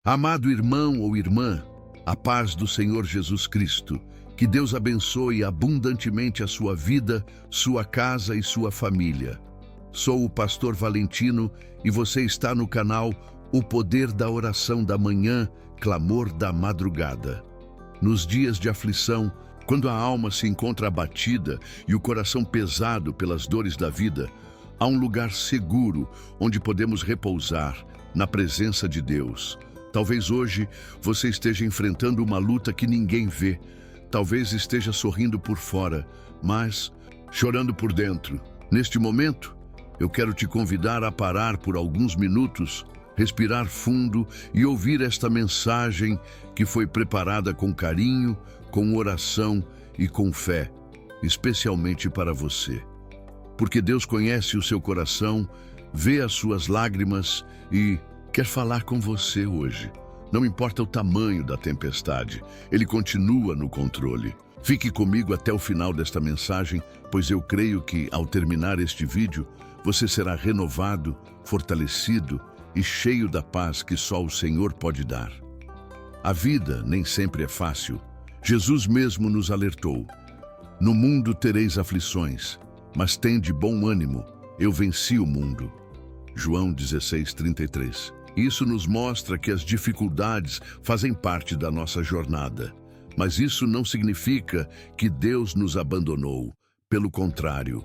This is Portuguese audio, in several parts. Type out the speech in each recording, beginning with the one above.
Amado irmão ou irmã, a paz do Senhor Jesus Cristo, que Deus abençoe abundantemente a sua vida, sua casa e sua família. Sou o pastor Valentino e você está no canal O Poder da Oração da Manhã, Clamor da Madrugada. Nos dias de aflição, quando a alma se encontra abatida e o coração pesado pelas dores da vida, há um lugar seguro onde podemos repousar, na presença de Deus. Talvez hoje você esteja enfrentando uma luta que ninguém vê. Talvez esteja sorrindo por fora, mas chorando por dentro. Neste momento, eu quero te convidar a parar por alguns minutos, respirar fundo e ouvir esta mensagem que foi preparada com carinho, com oração e com fé, especialmente para você. Porque Deus conhece o seu coração, vê as suas lágrimas e quer falar com você hoje. Não importa o tamanho da tempestade, Ele continua no controle. Fique comigo até o final desta mensagem, pois eu creio que, ao terminar este vídeo, você será renovado, fortalecido e cheio da paz que só o Senhor pode dar. A vida nem sempre é fácil. Jesus mesmo nos alertou: no mundo tereis aflições, mas tende bom ânimo, eu venci o mundo. João 16:33. Isso nos mostra que as dificuldades fazem parte da nossa jornada. Mas isso não significa que Deus nos abandonou. Pelo contrário,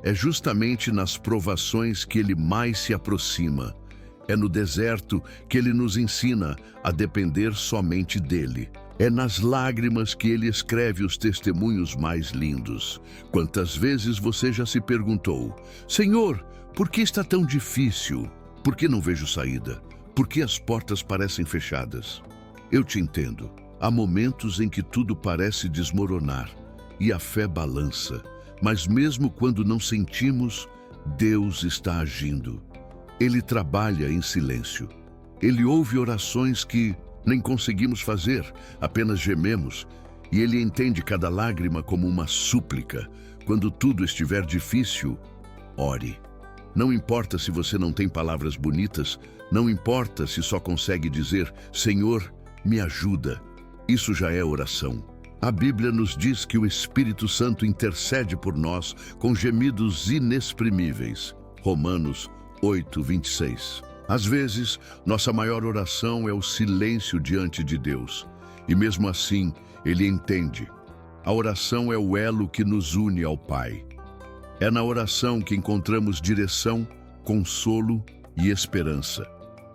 é justamente nas provações que Ele mais se aproxima. É no deserto que Ele nos ensina a depender somente dEle. É nas lágrimas que Ele escreve os testemunhos mais lindos. Quantas vezes você já se perguntou: Senhor, por que está tão difícil? Por que não vejo saída? Por que as portas parecem fechadas? Eu te entendo. Há momentos em que tudo parece desmoronar e a fé balança. Mas mesmo quando não sentimos, Deus está agindo. Ele trabalha em silêncio. Ele ouve orações que nem conseguimos fazer, apenas gememos. E Ele entende cada lágrima como uma súplica. Quando tudo estiver difícil, ore. Não importa se você não tem palavras bonitas, não importa se só consegue dizer: Senhor, me ajuda. Isso já é oração. A Bíblia nos diz que o Espírito Santo intercede por nós com gemidos inexprimíveis. Romanos 8:26. Às vezes, nossa maior oração é o silêncio diante de Deus. E mesmo assim, Ele entende. A oração é o elo que nos une ao Pai. É na oração que encontramos direção, consolo e esperança.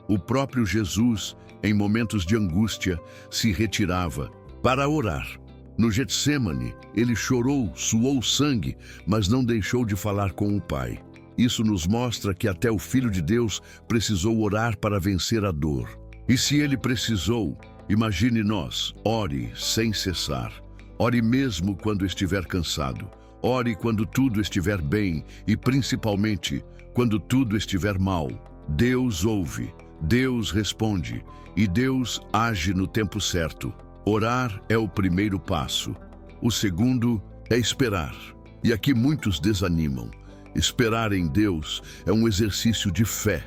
O próprio Jesus, em momentos de angústia, se retirava para orar. No Getsêmani, Ele chorou, suou sangue, mas não deixou de falar com o Pai. Isso nos mostra que até o Filho de Deus precisou orar para vencer a dor. E se Ele precisou, imagine nós: ore sem cessar. Ore mesmo quando estiver cansado. Ore quando tudo estiver bem e, principalmente, quando tudo estiver mal. Deus ouve, Deus responde e Deus age no tempo certo. Orar é o primeiro passo. O segundo é esperar. E aqui muitos desanimam. Esperar em Deus é um exercício de fé.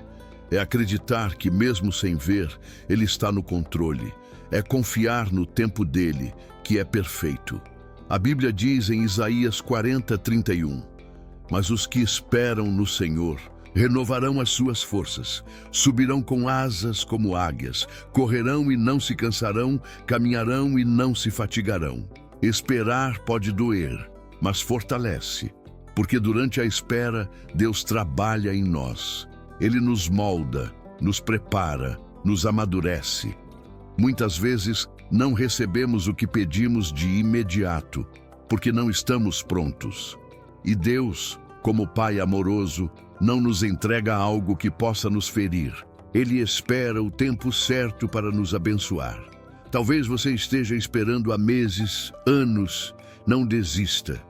É acreditar que, mesmo sem ver, Ele está no controle. É confiar no tempo dEle, que é perfeito. A Bíblia diz em Isaías 40:31, mas os que esperam no Senhor renovarão as suas forças, subirão com asas como águias, correrão e não se cansarão, caminharão e não se fatigarão. Esperar pode doer, mas fortalece, porque durante a espera Deus trabalha em nós. Ele nos molda, nos prepara, nos amadurece. Muitas vezes não recebemos o que pedimos de imediato, porque não estamos prontos. E Deus, como Pai amoroso, não nos entrega algo que possa nos ferir. Ele espera o tempo certo para nos abençoar. Talvez você esteja esperando há meses, anos. Não desista.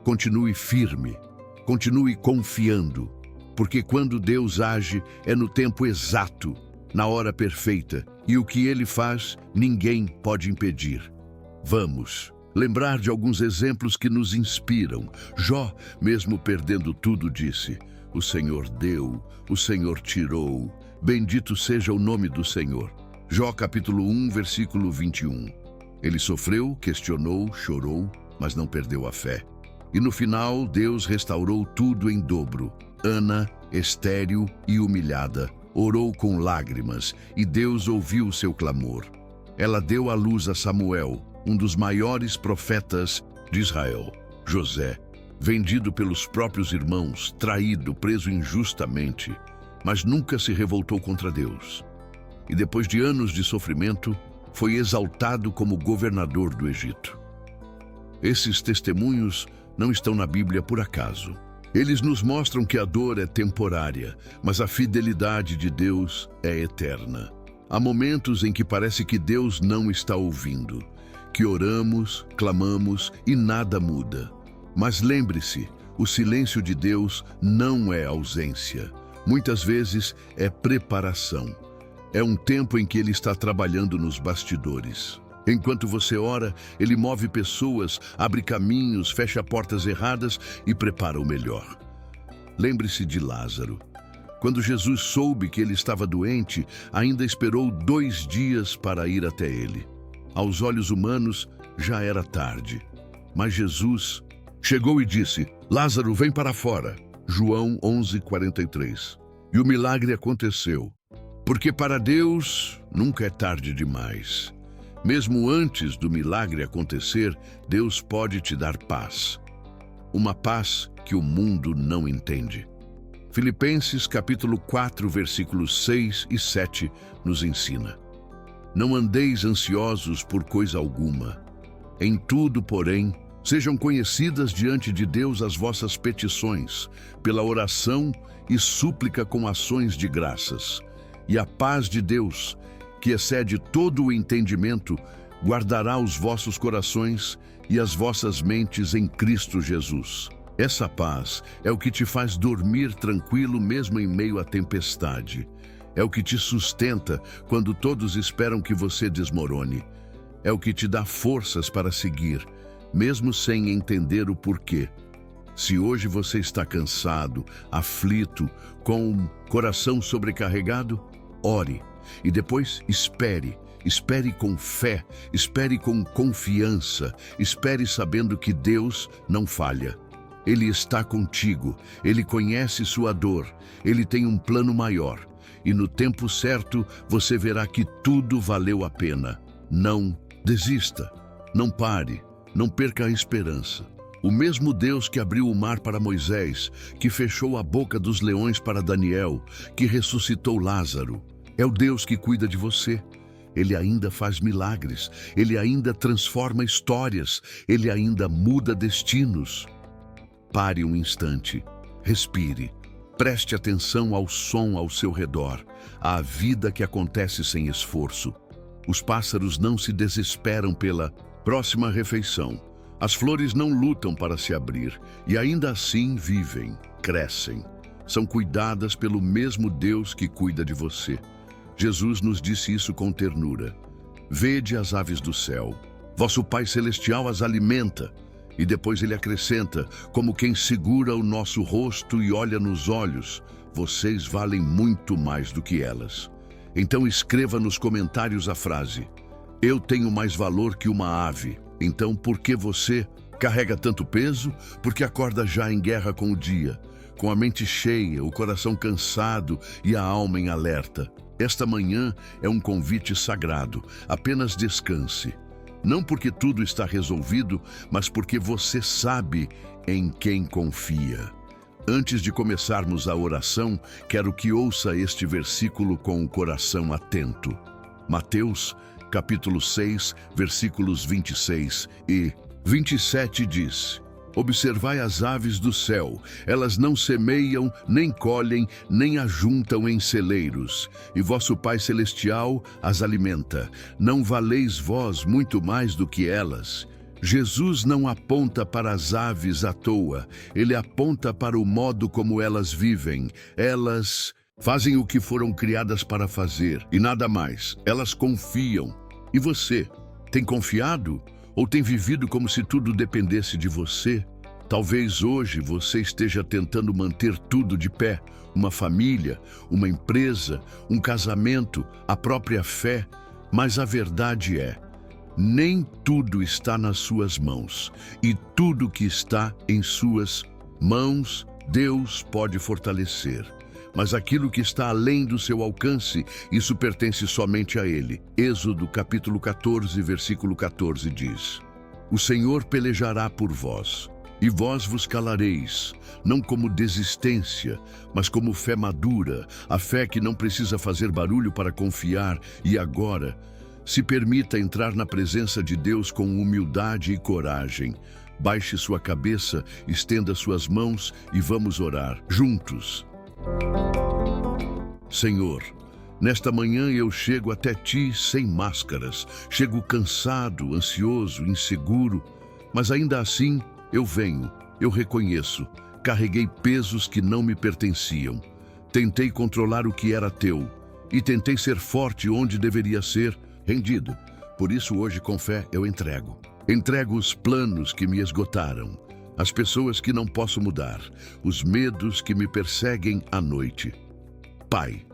Continue firme. Continue confiando. Porque quando Deus age, é no tempo exato, na hora perfeita. E o que Ele faz, ninguém pode impedir. Vamos lembrar de alguns exemplos que nos inspiram. Jó, mesmo perdendo tudo, disse: o Senhor deu, o Senhor tirou. Bendito seja o nome do Senhor. Jó capítulo 1, versículo 21. Ele sofreu, questionou, chorou, mas não perdeu a fé. E no final, Deus restaurou tudo em dobro. Ana, estéril e humilhada, orou com lágrimas e Deus ouviu seu clamor. Ela deu à luz a Samuel, um dos maiores profetas de Israel. José, vendido pelos próprios irmãos, traído, preso injustamente, mas nunca se revoltou contra Deus. E depois de anos de sofrimento, foi exaltado como governador do Egito. Esses testemunhos não estão na Bíblia por acaso. Eles nos mostram que a dor é temporária, mas a fidelidade de Deus é eterna. Há momentos em que parece que Deus não está ouvindo, que oramos, clamamos e nada muda. Mas lembre-se, o silêncio de Deus não é ausência. Muitas vezes é preparação. É um tempo em que Ele está trabalhando nos bastidores. Enquanto você ora, Ele move pessoas, abre caminhos, fecha portas erradas e prepara o melhor. Lembre-se de Lázaro. Quando Jesus soube que ele estava doente, ainda esperou 2 dias para ir até ele. Aos olhos humanos, já era tarde. Mas Jesus chegou e disse: Lázaro, vem para fora. João 11:43. E o milagre aconteceu. Porque para Deus nunca é tarde demais. Mesmo antes do milagre acontecer, Deus pode te dar paz. Uma paz que o mundo não entende. Filipenses capítulo 4, versículos 6 e 7 nos ensina: Não andeis ansiosos por coisa alguma. Em tudo, porém, sejam conhecidas diante de Deus as vossas petições, pela oração e súplica com ações de graças. E a paz de Deus, que excede todo o entendimento, guardará os vossos corações e as vossas mentes em Cristo Jesus. Essa paz é o que te faz dormir tranquilo mesmo em meio à tempestade. É o que te sustenta quando todos esperam que você desmorone. É o que te dá forças para seguir, mesmo sem entender o porquê. Se hoje você está cansado, aflito, com o coração sobrecarregado, ore e depois espere. Espere com fé, espere com confiança, espere sabendo que Deus não falha. Ele está contigo, Ele conhece sua dor, Ele tem um plano maior. E no tempo certo, você verá que tudo valeu a pena. Não desista, não pare, não perca a esperança. O mesmo Deus que abriu o mar para Moisés, que fechou a boca dos leões para Daniel, que ressuscitou Lázaro, é o Deus que cuida de você. Ele ainda faz milagres, Ele ainda transforma histórias, Ele ainda muda destinos. Pare um instante, respire, preste atenção ao som ao seu redor, à vida que acontece sem esforço. Os pássaros não se desesperam pela próxima refeição. As flores não lutam para se abrir e ainda assim vivem, crescem. São cuidadas pelo mesmo Deus que cuida de você. Jesus nos disse isso com ternura. Vede as aves do céu. Vosso Pai Celestial as alimenta. E depois ele acrescenta, como quem segura o nosso rosto e olha nos olhos, vocês valem muito mais do que elas. Então escreva nos comentários a frase: eu tenho mais valor que uma ave. Então por que você carrega tanto peso? Porque acorda já em guerra com o dia, com a mente cheia, o coração cansado e a alma em alerta. Esta manhã é um convite sagrado. Apenas descanse. Não porque tudo está resolvido, mas porque você sabe em quem confia. Antes de começarmos a oração, quero que ouça este versículo com o coração atento. Mateus, capítulo 6, versículos 26 e 27 diz: Observai as aves do céu, elas não semeiam, nem colhem, nem ajuntam em celeiros, e vosso Pai Celestial as alimenta. Não valeis vós muito mais do que elas? Jesus não aponta para as aves à toa, ele aponta para o modo como elas vivem. Elas fazem o que foram criadas para fazer, e nada mais. Elas confiam. E você, tem confiado? Ou tem vivido como se tudo dependesse de você? Talvez hoje você esteja tentando manter tudo de pé, uma família, uma empresa, um casamento, a própria fé, mas a verdade é, nem tudo está nas suas mãos, e tudo que está em suas mãos, Deus pode fortalecer. Mas aquilo que está além do seu alcance, isso pertence somente a Ele. Êxodo capítulo 14, versículo 14 diz: O Senhor pelejará por vós, e vós vos calareis, não como desistência, mas como fé madura, a fé que não precisa fazer barulho para confiar. E agora, se permita entrar na presença de Deus com humildade e coragem. Baixe sua cabeça, estenda suas mãos e vamos orar juntos. Senhor, nesta manhã eu chego até Ti sem máscaras, chego cansado, ansioso, inseguro, mas ainda assim eu venho, eu reconheço, carreguei pesos que não me pertenciam, tentei controlar o que era teu e tentei ser forte onde deveria ser, rendido. Por isso hoje com fé eu entrego. Entrego os planos que me esgotaram, as pessoas que não posso mudar, os medos que me perseguem à noite. Pai,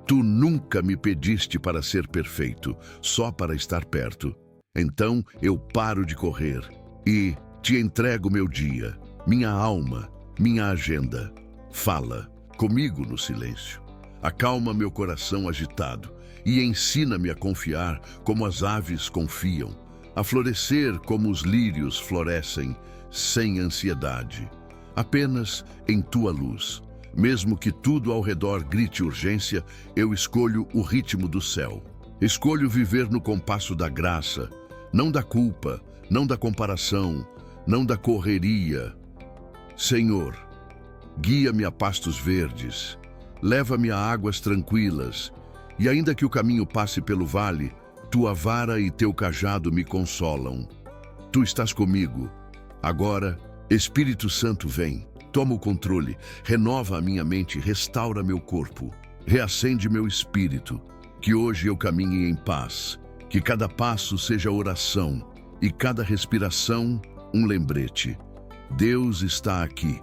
Tu nunca me pediste para ser perfeito, só para estar perto. Então eu paro de correr e Te entrego meu dia, minha alma, minha agenda. Fala comigo no silêncio. Acalma meu coração agitado e ensina-me a confiar como as aves confiam, a florescer como os lírios florescem, sem ansiedade, apenas em Tua luz. Mesmo que tudo ao redor grite urgência, eu escolho o ritmo do céu. Escolho viver no compasso da graça, não da culpa, não da comparação, não da correria. Senhor, guia-me a pastos verdes, leva-me a águas tranquilas, e ainda que o caminho passe pelo vale, Tua vara e Teu cajado me consolam. Tu estás comigo. Agora, Espírito Santo, vem, toma o controle, renova a minha mente, restaura meu corpo, reacende meu espírito, que hoje eu caminhe em paz, que cada passo seja oração e cada respiração um lembrete. Deus está aqui.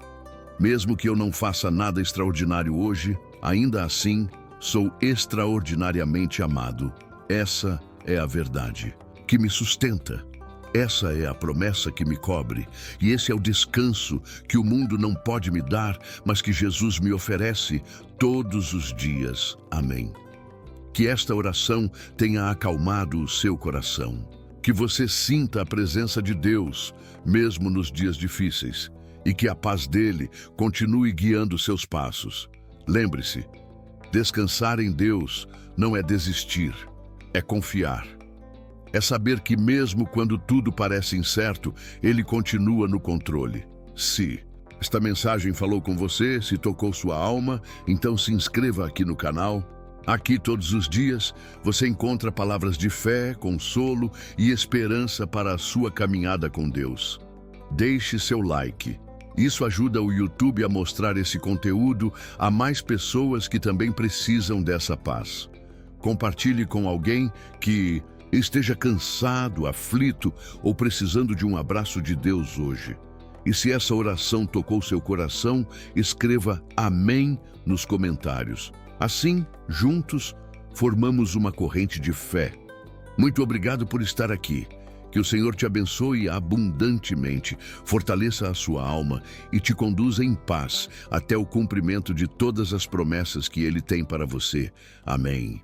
Mesmo que eu não faça nada extraordinário hoje, ainda assim, sou extraordinariamente amado. Essa é a verdade que me sustenta. Essa é a promessa que me cobre, e esse é o descanso que o mundo não pode me dar, mas que Jesus me oferece todos os dias. Amém. Que esta oração tenha acalmado o seu coração. Que você sinta a presença de Deus, mesmo nos dias difíceis, e que a paz dele continue guiando seus passos. Lembre-se, descansar em Deus não é desistir, é confiar. É saber que mesmo quando tudo parece incerto, Ele continua no controle. Se esta mensagem falou com você, se tocou sua alma, então se inscreva aqui no canal. Aqui todos os dias você encontra palavras de fé, consolo e esperança para a sua caminhada com Deus. Deixe seu like. Isso ajuda o YouTube a mostrar esse conteúdo a mais pessoas que também precisam dessa paz. Compartilhe com alguém que esteja cansado, aflito ou precisando de um abraço de Deus hoje. E se essa oração tocou seu coração, escreva amém nos comentários. Assim, juntos, formamos uma corrente de fé. Muito obrigado por estar aqui. Que o Senhor te abençoe abundantemente, fortaleça a sua alma e te conduza em paz até o cumprimento de todas as promessas que Ele tem para você. Amém.